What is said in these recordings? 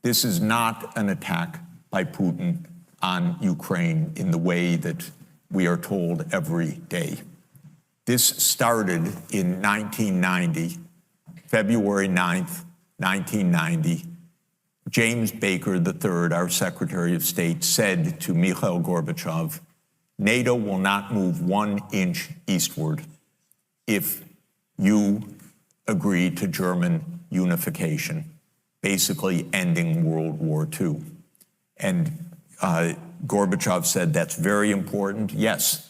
This is not an attack by Putin on Ukraine in the way that we are told every day. This started in 1990, February 9th, 1990. James Baker III, our Secretary of State, said to Mikhail Gorbachev, NATO will not move 1 inch eastward if you agree to German unification, basically ending World War II. And Gorbachev said, that's very important. Yes,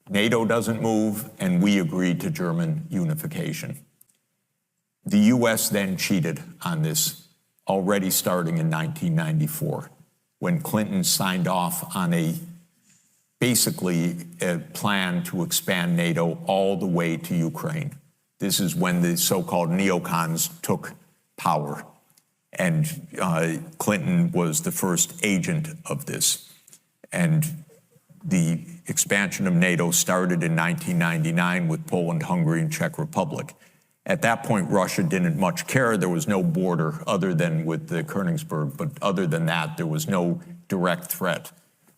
NATO doesn't move, and we agreed to German unification. The U.S. then cheated on this, already starting in 1994, when Clinton signed off on basically a plan to expand NATO all the way to Ukraine. This is when the so-called neocons took power, and Clinton was the first agent of this. And the expansion of NATO started in 1999 with Poland, Hungary, and Czech Republic. At that point, Russia didn't much care. There was no border other than with the Königsberg, but other than that, there was no direct threat.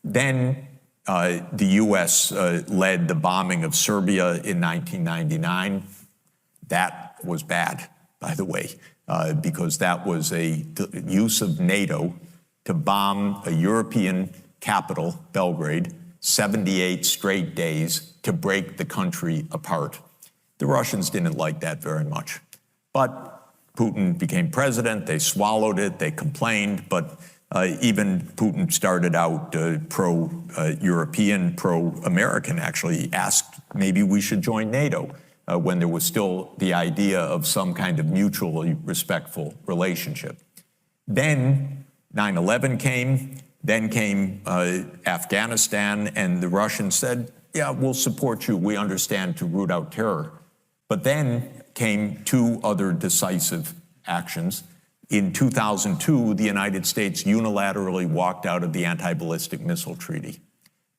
Then the U.S. led the bombing of Serbia in 1999. That was bad, by the way, because that was a use of NATO to bomb a European capital, Belgrade, 78 straight days to break the country apart. The Russians didn't like that very much. But Putin became president, they swallowed it, they complained, but even Putin started out pro-European, pro-American, actually. He asked maybe we should join NATO when there was still the idea of some kind of mutually respectful relationship. Then 9/11 came, then came Afghanistan, and the Russians said, yeah, we'll support you, we understand, to root out terror. But then came 2 other decisive actions. In 2002, the United States unilaterally walked out of the anti-ballistic missile treaty.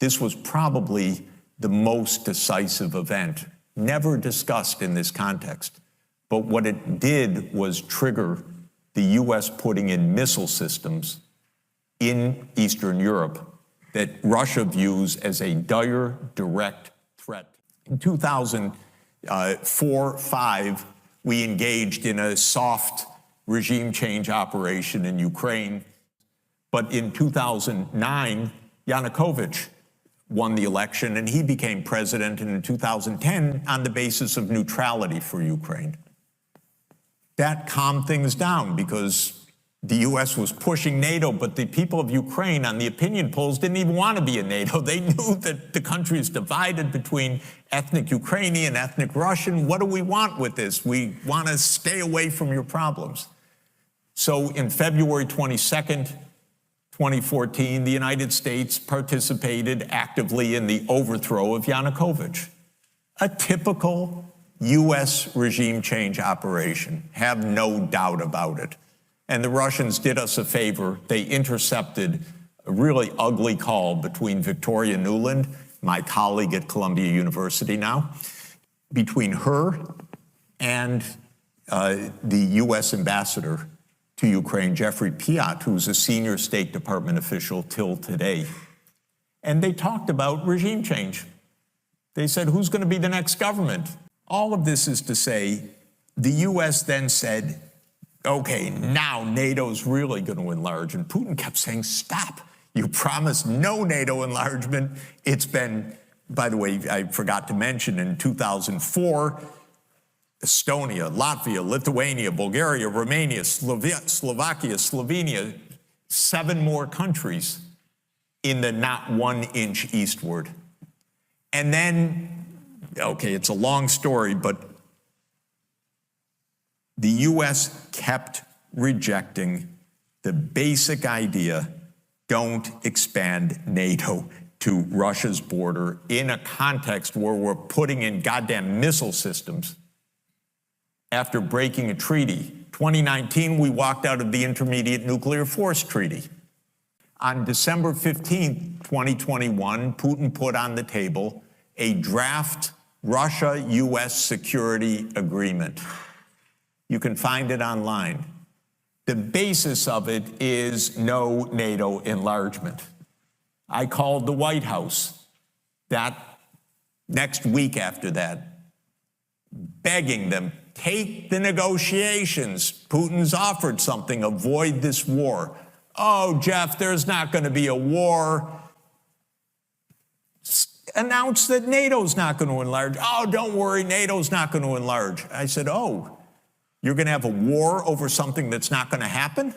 This was probably the most decisive event, never discussed in this context. But what it did was trigger the U.S. putting in missile systems in Eastern Europe that Russia views as a dire, direct threat. In 2004-05, we engaged in a soft regime change operation in Ukraine. But in 2009, Yanukovych won the election, and he became president in 2010 on the basis of neutrality for Ukraine. That calmed things down because the U.S. was pushing NATO, but the people of Ukraine on the opinion polls didn't even want to be in NATO. They knew that the country is divided between ethnic Ukrainian, ethnic Russian. What do we want with this? We want to stay away from your problems. So in February 22nd, 2014, the United States participated actively in the overthrow of Yanukovych. A typical U.S. regime change operation, have no doubt about it. And the Russians did us a favor. They intercepted a really ugly call between Victoria Nuland, my colleague at Columbia University now, between her and the U.S. ambassador to Ukraine, Jeffrey Piat, who's a senior State Department official till today. And they talked about regime change. They said, who's going to be the next government? All of this is to say, the U.S. then said, okay, now NATO's really going to enlarge. And Putin kept saying, stop. You promised no NATO enlargement. It's been, by the way, I forgot to mention, in 2004, Estonia, Latvia, Lithuania, Bulgaria, Romania, Slovakia, Slovenia, 7 more countries in the not 1 inch eastward. And then, okay, it's a long story, but the U.S. kept rejecting the basic idea, don't expand NATO to Russia's border in a context where we're putting in goddamn missile systems after breaking a treaty. 2019, we walked out of the Intermediate Nuclear Force Treaty. On December 15th, 2021, Putin put on the table a draft Russia-U.S. security agreement. You can find it online. The basis of it is no NATO enlargement. I called the White House that next week after that, begging them, take the negotiations. Putin's offered something, avoid this war. Oh, Jeff, there's not going to be a war. Announce that NATO's not going to enlarge. Oh, don't worry, NATO's not going to enlarge. I said, oh, you're going to have a war over something that's not going to happen?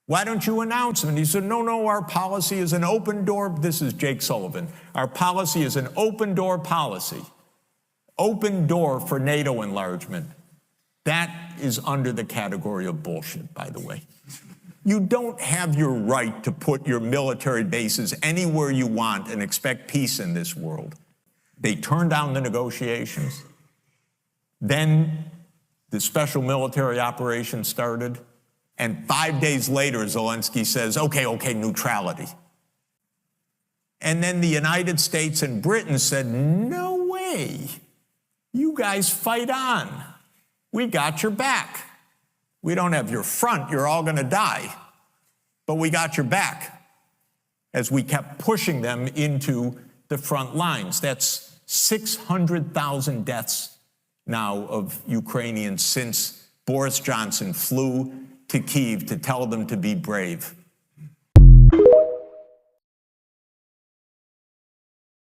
Why don't you announce it? And he said, no, our policy is an open door. This is Jake Sullivan. Our policy is an open door policy. Open door for NATO enlargement. That is under the category of bullshit, by the way. You don't have your right to put your military bases anywhere you want and expect peace in this world. They turned down the negotiations. Then the special military operation started. And 5 days later, Zelensky says, okay, neutrality. And then the United States and Britain said, no way. You guys fight on. We got your back. We don't have your front. You're all going to die. But we got your back as we kept pushing them into the front lines. That's 600,000 deaths now of Ukrainians since Boris Johnson flew to Kyiv to tell them to be brave.